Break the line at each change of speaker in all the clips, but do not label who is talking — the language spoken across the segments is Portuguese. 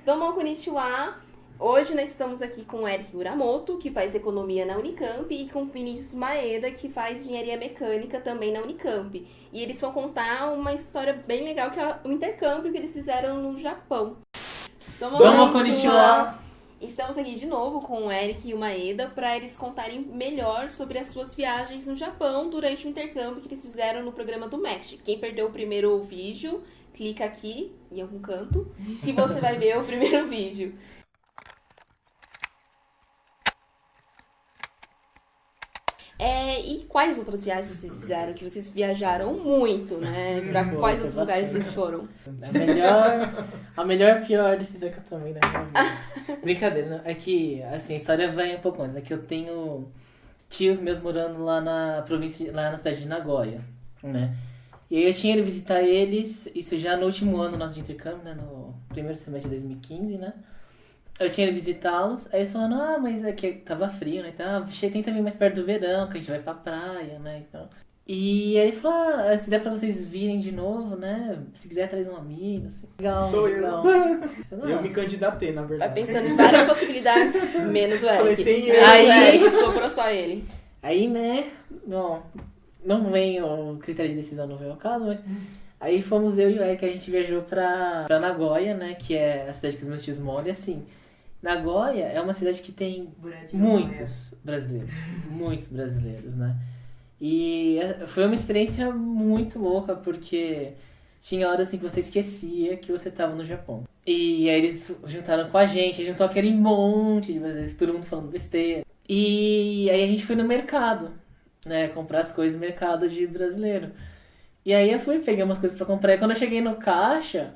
Domo konnichiwa! Hoje nós estamos aqui com o Eric Uramoto, que faz economia na Unicamp, e com o Vinícius Maeda, que faz engenharia mecânica também na Unicamp. E eles vão contar uma história bem legal, que é o intercâmbio que eles fizeram no Japão.
Domo konnichiwa!
Estamos aqui de novo com o Eric e o Maeda para eles contarem melhor sobre as suas viagens no Japão durante o intercâmbio que eles fizeram no programa do MEST. Quem perdeu o primeiro vídeo, clica aqui em algum canto que você vai ver o primeiro vídeo. E quais outras viagens vocês fizeram? Que vocês viajaram muito, né? Pra quais outros lugares vocês foram?
A melhor e pior decisão que eu tomei na minha vida. Brincadeira, né? É que, assim, a história vai um pouco antes. É que eu tenho tios meus morando lá na província, lá na cidade de Nagoya, né? E aí eu tinha ido visitar eles, isso já no último ano nosso de intercâmbio, né? No primeiro semestre de 2015, né? Eu tinha ido visitá-los, aí eles falaram, mas é que tava frio, né? Então, tenta vir mais perto do verão, que a gente vai pra praia, né? Então... E aí ele falou, se der pra vocês virem de novo, né? Se quiser, traz um amigo, assim. Legal,
Sou
legal.
Eu me candidatei, na
Vai
verdade.
pensando em várias possibilidades, menos o Eric.
Tem
Menos
aí-
o Eric, sobrou só ele.
Aí, né? Bom, não vem o critério de decisão, não vem ao caso, mas... Aí fomos eu e o Eric, a gente viajou pra Nagoya, né? Que é a cidade que os meus tios moram, e assim... Nagoya é uma cidade que tem muitos brasileiros, né? E foi uma experiência muito louca, porque tinha horas assim que você esquecia que você estava no Japão. E aí eles juntaram com a gente, juntou aquele monte de brasileiros, todo mundo falando besteira. E aí a gente foi no mercado, né? Comprar as coisas no mercado de brasileiro. E aí eu fui, peguei umas coisas pra comprar, e quando eu cheguei no caixa...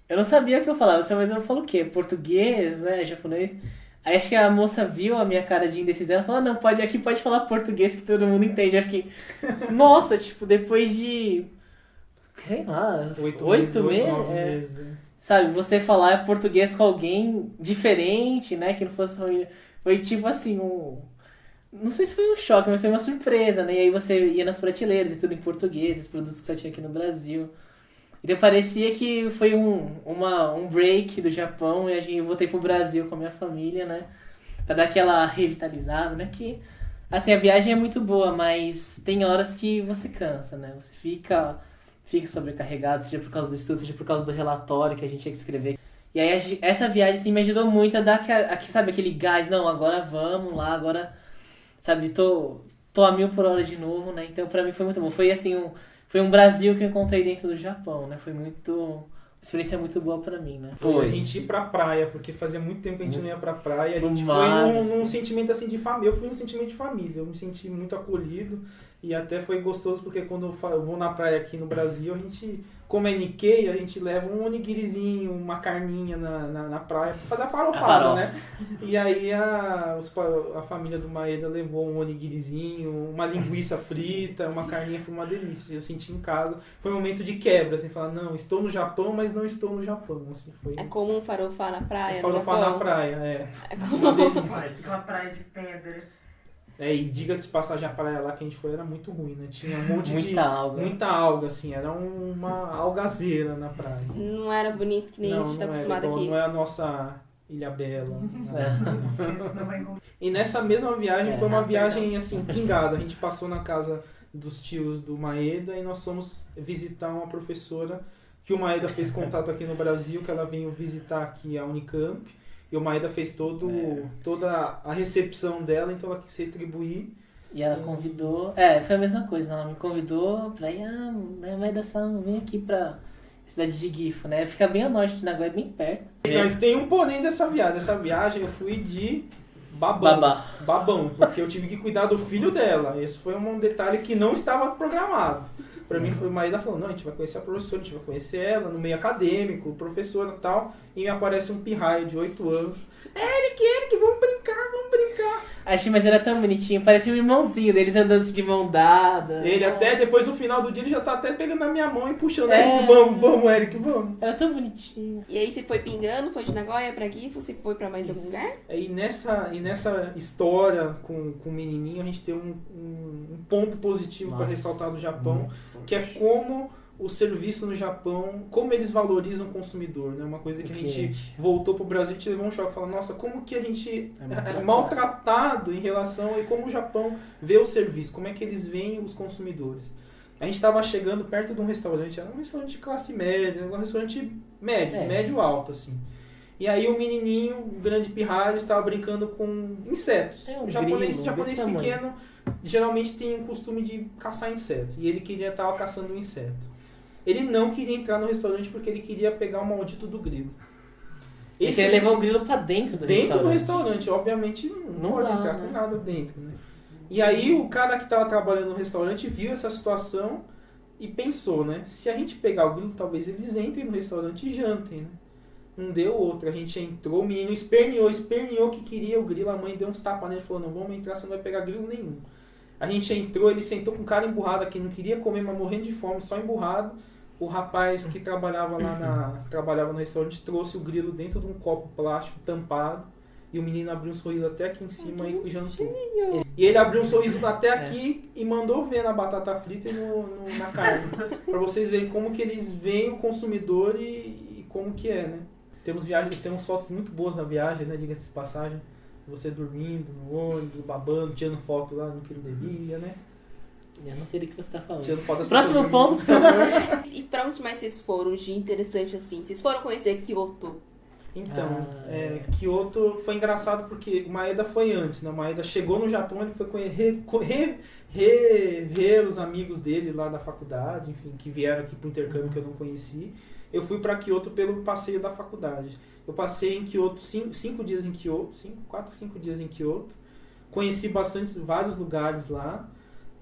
Eu não sabia o que eu falava, mas eu falo o quê? Português, né? Japonês. Aí acho que a moça viu a minha cara de indecisão e falou, não, aqui pode falar português que todo mundo entende. Eu fiquei, nossa, tipo, depois de, sei lá, 8 meses, sabe, você falar português com alguém diferente, né? Que não fosse família. Foi tipo assim, não sei se foi um choque, mas foi uma surpresa, né? E aí você ia nas prateleiras e tudo em português, os produtos que só tinha aqui no Brasil. Então parecia que foi um break do Japão e eu voltei pro Brasil com a minha família, né? Pra dar aquela revitalizada, né? Que, assim, a viagem é muito boa, mas tem horas que você cansa, né? Você fica sobrecarregado, seja por causa do estudo, seja por causa do relatório que a gente tinha que escrever. E aí essa viagem, assim, me ajudou muito a dar, sabe, aquele gás. Não, agora vamos lá, agora, sabe, tô a 1000 por hora de novo, né? Então pra mim foi muito bom. Foi, assim, Foi um Brasil que eu encontrei dentro do Japão, né? Foi uma experiência muito boa pra mim, né?
Foi a gente ir pra praia, porque fazia muito tempo que a gente não ia pra praia. A gente
mar,
foi num sentimento assim de família. Eu fui num sentimento de família. Eu me senti muito acolhido. E até foi gostoso, porque quando eu vou na praia aqui no Brasil, a gente, como é Nikkei, a gente leva um onigirizinho, uma carninha na praia, pra fazer a farofada, né? E aí a família do Maeda levou um onigirizinho, uma linguiça frita, uma carninha, foi uma delícia. Eu senti em casa. Foi um momento de quebra, assim, falar, não, estou no Japão, mas não estou no Japão. Assim, foi...
É comum farofar na praia,
farofar
no Japão?
na praia, é.
É
Uma
comum.
delícia.
Aquela praia de pedra.
E diga-se de passagem, a praia lá que a gente foi era muito ruim, né? Tinha um monte
muita alga.
Muita alga, assim. Era uma algazeira na praia.
Não era bonito que nem a gente tá acostumado aqui.
Não é a nossa Ilha Bela.
É.
E nessa mesma viagem foi uma viagem, assim, pingada. A gente passou na casa dos tios do Maeda e nós fomos visitar uma professora que o Maeda fez contato aqui no Brasil, que ela veio visitar aqui a Unicamp. E o Maeda fez toda a recepção dela, então ela quis retribuir.
E ela convidou... foi a mesma coisa, ela me convidou pra ir, Maeda-san, vem aqui pra cidade de Gifu, né? Fica bem ao norte de Nagoya, bem perto.
Mas tem um porém dessa viagem. Dessa viagem eu fui de babão, porque eu tive que cuidar do filho dela. Esse foi um detalhe que não estava programado. Pra mim, foi Maeda falou, não, a gente vai conhecer a professora, a gente vai conhecer ela no meio acadêmico, professora e tal. E me aparece um pirraio de 8 anos. Eric, vamos brincar.
Achei, mas era tão bonitinho, parecia um irmãozinho deles andando de mão dada.
Ele até, depois no final do dia, ele já tá até pegando na minha mão e puxando.
É.
Eric, vamos, Eric, vamos.
Era tão bonitinho.
E aí você foi pingando, foi de Nagoya pra Gifu, você foi pra mais algum lugar?
E nessa história com o menininho, a gente tem um ponto positivo para ressaltar do Japão, que é como o serviço no Japão, como eles valorizam o consumidor, né? Uma coisa que a gente
cliente.
voltou pro Brasil e a gente levou um choque, falou, nossa, como que a gente
É maltratado.
maltratado em relação e como o Japão vê o serviço, como é que eles veem os consumidores. A gente estava chegando perto de um restaurante, era um restaurante de classe média, um restaurante médio, médio alto, assim. E aí o menininho, o grande pirralho, estava brincando com insetos.
É um
O japonês
grilo desse tamanho.
pequeno geralmente tem o costume de caçar insetos. E ele queria estar caçando um inseto. Ele não queria entrar no restaurante porque ele queria pegar o maldito do grilo.
Ele queria levar o grilo pra dentro do
Dentro do
restaurante.
restaurante, obviamente não pode
dá,
entrar
né?
com nada dentro, né? E aí o cara que estava trabalhando no restaurante viu essa situação e pensou, né? Se a gente pegar o grilo, talvez eles entrem no restaurante e jantem, né? Não deu outra, a gente entrou, o menino esperneou que queria o grilo, a mãe deu uns tapas nele e falou, não, vamos entrar, você não vai pegar grilo nenhum. A gente entrou, ele sentou com cara emburrado aqui, não queria comer, mas morrendo de fome, só emburrado. O rapaz que trabalhava trabalhava no restaurante trouxe o grilo dentro de um copo plástico tampado e o menino abriu um sorriso até aqui em cima e jantou. E ele abriu um sorriso até aqui e mandou ver na batata frita e na carne. Pra vocês verem como que eles veem o consumidor e como que é, né? Temos fotos muito boas na viagem, né? Diga-se de passagem. Você dormindo no ônibus, babando, tirando foto lá no que não devia, né?
Eu não sei do que você tá falando.
Tirando foto das
Próximo
pessoas
ponto, por favor.
E pra onde mais vocês foram de interessante assim? Vocês foram conhecer Kyoto?
Então, Kyoto foi engraçado porque o Maeda foi antes, né? O Maeda chegou no Japão, ele foi rever os amigos dele lá da faculdade, enfim, que vieram aqui pro intercâmbio que eu não conheci. Eu fui para Kyoto pelo passeio da faculdade. Eu passei em Kyoto 5 dias em Kyoto, 5 dias em Kyoto. Conheci vários lugares lá.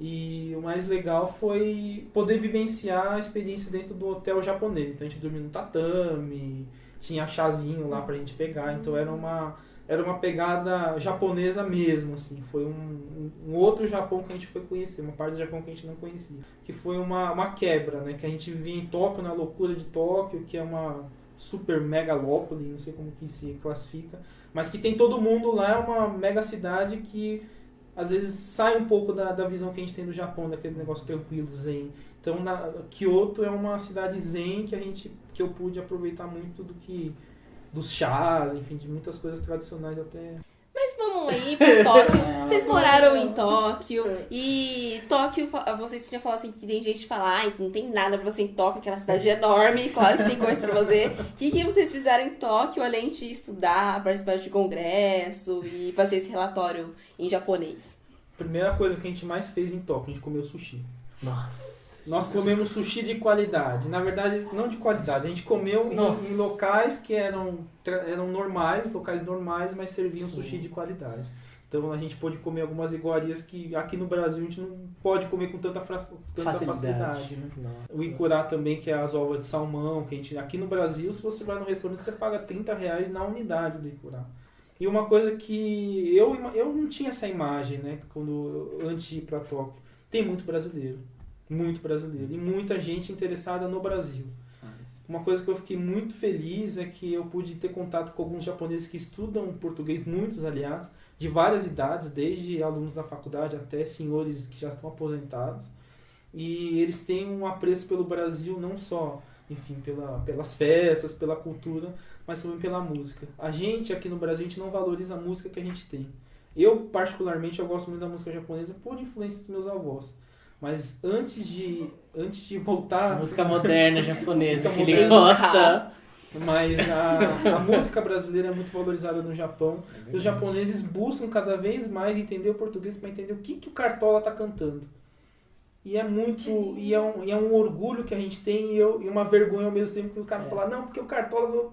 E o mais legal foi poder vivenciar a experiência dentro do hotel japonês. Então a gente dormia no tatame, tinha chazinho lá pra gente pegar. Então era uma pegada japonesa mesmo, assim. Foi um outro Japão que a gente foi conhecer, uma parte do Japão que a gente não conhecia. Que foi uma quebra, né? Que a gente via em Tóquio, na loucura de Tóquio, que é uma super megalópole, não sei como que se classifica. Mas que tem todo mundo lá, é uma mega cidade que às vezes sai um pouco da visão que a gente tem do Japão, daquele negócio tranquilo, zen. Então, Kyoto é uma cidade zen que eu pude aproveitar muito dos chás, enfim, de muitas coisas tradicionais até.
Mas vamos aí pra Tóquio. Vocês moraram em Tóquio. E Tóquio, vocês tinham falado assim que tem gente que fala, ai, não tem nada pra você em Tóquio, aquela cidade enorme, claro que tem coisa pra fazer. O que vocês fizeram em Tóquio, além de estudar, participar de congresso e fazer esse relatório em japonês?
Primeira coisa que a gente mais fez em Tóquio, a gente comeu sushi.
Nossa.
Nós comemos sushi de qualidade. Na verdade, não de qualidade. A gente comeu em locais que eram normais, locais normais, mas serviam sushi de qualidade. Então a gente pôde comer algumas iguarias que aqui no Brasil a gente não pode comer com tanta facilidade, né? O icurá também, que é as ovas de salmão, que a gente aqui no Brasil, se você vai no restaurante, você paga R$30 na unidade do icurá. E uma coisa que eu não tinha essa imagem, né, antes de ir para Tóquio. Tem muito brasileiro e muita gente interessada no Brasil. Uma coisa que eu fiquei muito feliz é que eu pude ter contato com alguns japoneses que estudam português, muitos aliás, de várias idades, desde alunos da faculdade até senhores que já estão aposentados. E eles têm um apreço pelo Brasil não só, enfim, pelas festas, pela cultura, mas também pela música. A gente aqui no Brasil, a gente não valoriza a música que a gente tem. Eu, particularmente, eu gosto muito da música japonesa por influência dos meus avós. Mas antes de voltar...
Música moderna japonesa, que
Música
ele gosta.
Mas a música brasileira é muito valorizada no Japão. Os japoneses buscam cada vez mais entender o português para entender o que o Cartola está cantando. E é um orgulho que a gente tem e uma vergonha ao mesmo tempo que os caras falam, não, porque o Cartola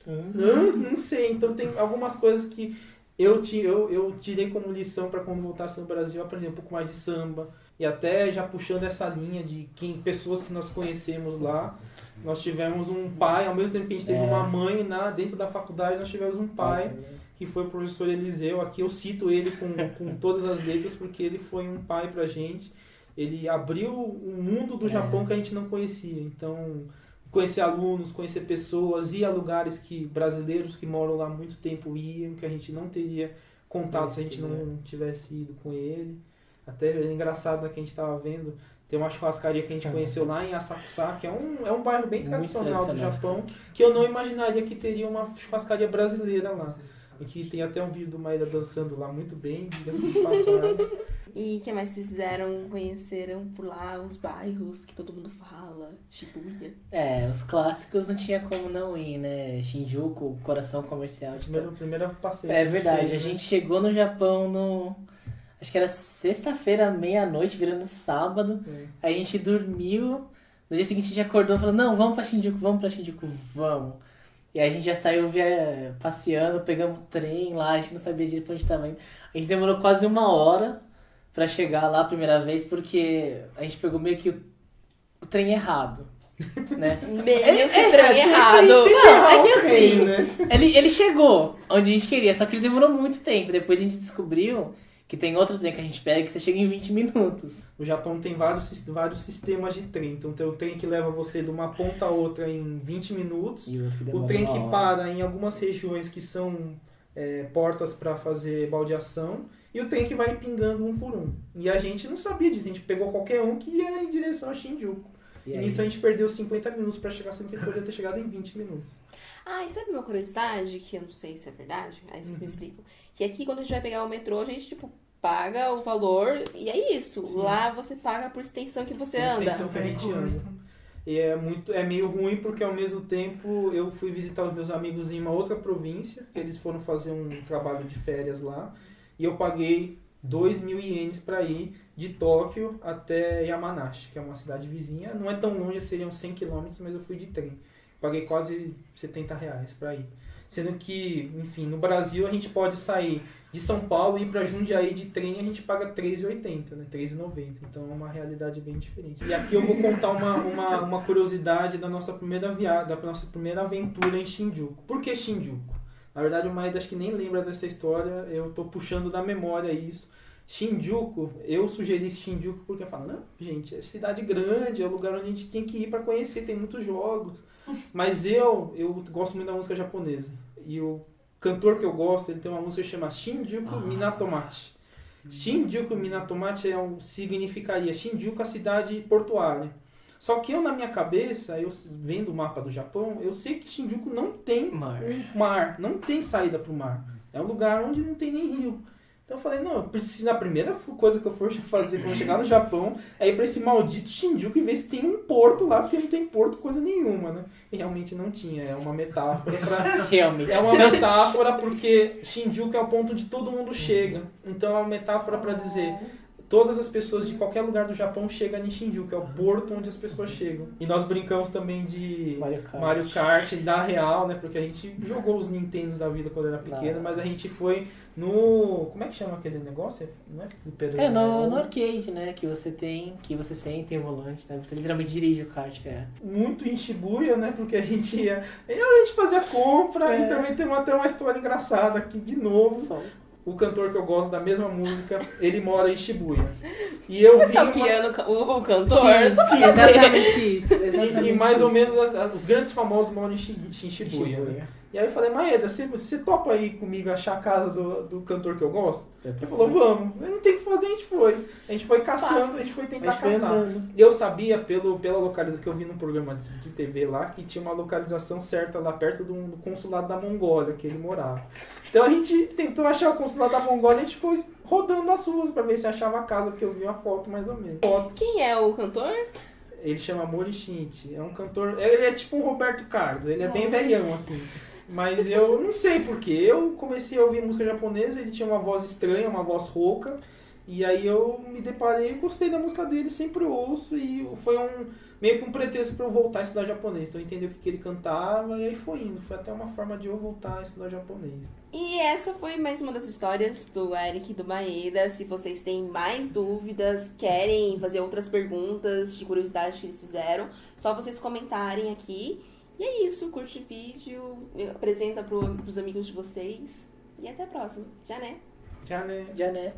não sei. Então tem algumas coisas que eu tirei como lição para quando voltasse no Brasil aprender um pouco mais de samba. E até já puxando essa linha de pessoas que nós conhecemos lá. Nós tivemos um pai, ao mesmo tempo que a gente teve uma mãe dentro da faculdade, nós tivemos um pai que foi o professor Eliseu. Aqui eu cito ele com todas as letras porque ele foi um pai pra gente. Ele abriu um mundo do Japão que a gente não conhecia. Então, conhecer alunos, conhecer pessoas, ir a lugares que brasileiros que moram lá há muito tempo iam, que a gente não teria contato se a gente não tivesse ido com ele. Até é engraçado, né, que a gente estava vendo, Tem uma churrascaria que a gente conheceu lá em Asakusa, que é um bairro bem
Muito
tradicional do
tradicional.
Japão, que eu não imaginaria que teria uma churrascaria brasileira lá. E que tem até um vídeo do Maeda dançando lá muito bem, diga-se de passagem.
E o que mais vocês fizeram? Conheceram por lá os bairros que todo mundo fala? Shibuya.
Os clássicos não tinha como não ir, né? Shinjuku, coração comercial de
Primeira passeio.
É verdade,
fez,
a
né?
gente chegou no Japão no... Acho que era sexta-feira, meia-noite, virando sábado. Aí a gente dormiu. No dia seguinte a gente acordou e falou, não, vamos pra Shinjuku, vamos. E aí a gente já saiu passeando, pegamos trem lá, a gente não sabia direito pra onde estava indo. A gente demorou quase 1 hora pra chegar lá a primeira vez, porque a gente pegou meio que o trem errado, né?
Meio que trem errado.
Não, é que assim,
né?
ele chegou onde a gente queria, só que ele demorou muito tempo. Depois a gente descobriu que tem outro trem que a gente pega que você chega em 20 minutos.
O Japão tem vários sistemas de trem. Então tem o trem que leva você de uma ponta a outra em 20 minutos.
E outro que
O
demora
trem
1
que
hora.
para em algumas regiões que são portas para fazer baldeação. E o trem que vai pingando um por um. E a gente não sabia disso. A gente pegou qualquer um que ia em direção a Shinjuku.
E
E
aí?
nisso a gente perdeu 50 minutos para chegar, sendo que poderia ter chegado em 20 minutos.
Ah, e sabe uma curiosidade, que eu não sei se é verdade, aí vocês me explicam. Que aqui quando a gente vai pegar o metrô, a gente, paga o valor e é isso.
Sim.
Lá você paga por extensão que você
Por
anda.
extensão que a gente anda. E é meio ruim porque ao mesmo tempo eu fui visitar os meus amigos em uma outra província, que eles foram fazer um trabalho de férias lá, e eu paguei 2.000 ienes para ir de Tóquio até Yamanashi, que é uma cidade vizinha. Não é tão longe, seriam 100 km, mas eu fui de trem. Paguei quase R$70 para ir. Sendo que, enfim, no Brasil a gente pode sair de São Paulo e ir para Jundiaí de trem, a gente paga R$3,80, né? R$3,90. Então é uma realidade bem diferente. E aqui eu vou contar uma curiosidade da nossa primeira viagem, da nossa primeira aventura em Shinjuku. Por que Shinjuku? Na verdade o Maeda acho que nem lembra dessa história, eu tô puxando da memória isso. Shinjuku, eu sugeri Shinjuku porque eu falo, não, gente, é cidade grande, é o lugar onde a gente tem que ir para conhecer, tem muitos jogos. Mas eu gosto muito da música japonesa. E o cantor que eu gosto, ele tem uma música que chama Shinjuku Minatomachi. Shinjuku Minatomachi significaria Shinjuku, a cidade portuária. Só que eu, na minha cabeça, eu vendo o mapa do Japão, eu sei que Shinjuku não tem mar, não tem saída para o mar. É um lugar onde não tem nem rio. Então eu falei, não, eu preciso, a primeira coisa que eu for fazer quando eu chegar no Japão é ir pra esse maldito Shinjuku e ver se tem um porto lá, porque não tem porto coisa nenhuma, né? E realmente não tinha, é uma metáfora pra...
Realmente.
É uma metáfora porque Shinjuku é o ponto onde todo mundo chega. Então é uma metáfora pra dizer... Todas as pessoas de qualquer lugar do Japão chegam em Shinjuku, é o porto onde as pessoas chegam. E nós brincamos também de Mario Kart da Real, né? Porque a gente jogou os Nintendos da vida quando era pequeno, mas a gente foi no... Como é que chama aquele negócio? Não é fliperama,
no arcade, né? Que você senta em volante, né? Você literalmente dirige o kart,
Muito em Shibuya, né? Porque a gente ia... A gente fazia compra e também tem até uma história engraçada aqui de novo. O cantor que eu gosto da mesma música, ele mora em Shibuya. E eu
Você
vi
tá guiando o cantor? Só pra
Sim,
saber.
exatamente isso.
E mais ou menos os grandes famosos moram em Shibuya. Né? E aí eu falei, Maeda, você topa aí comigo achar a casa do cantor que eu gosto? Ele falou, vamos. Não tem o que fazer, a gente foi. A gente foi caçando, a gente foi tentar caçar. Eu sabia pela localização que eu vi num programa de TV lá, que tinha uma localização certa lá perto do consulado da Mongólia, que ele morava. Então a gente tentou achar o consulado da Mongólia e a gente foi rodando nas ruas pra ver se achava a casa, porque eu vi uma foto mais ou menos.
Quem é o cantor?
Ele chama Mori Shinichi. É um cantor... Ele é tipo um Roberto Carlos. Ele é bem velhão, assim. Mas eu não sei porquê. Eu comecei a ouvir música japonesa. Ele tinha uma voz estranha, uma voz rouca. E aí eu me deparei e gostei da música dele. Sempre ouço. E foi meio que um pretexto para eu voltar a estudar japonês. Então eu entendi o que ele cantava. E aí foi indo. Foi até uma forma de eu voltar a estudar japonês.
E essa foi mais uma das histórias do Eric e do Maeda. Se vocês têm mais dúvidas, querem fazer outras perguntas de curiosidade que eles fizeram, só vocês comentarem aqui. E é isso, curte o vídeo, apresenta pros amigos de vocês. E até a próxima. Já né?
Já, né?
Já, né?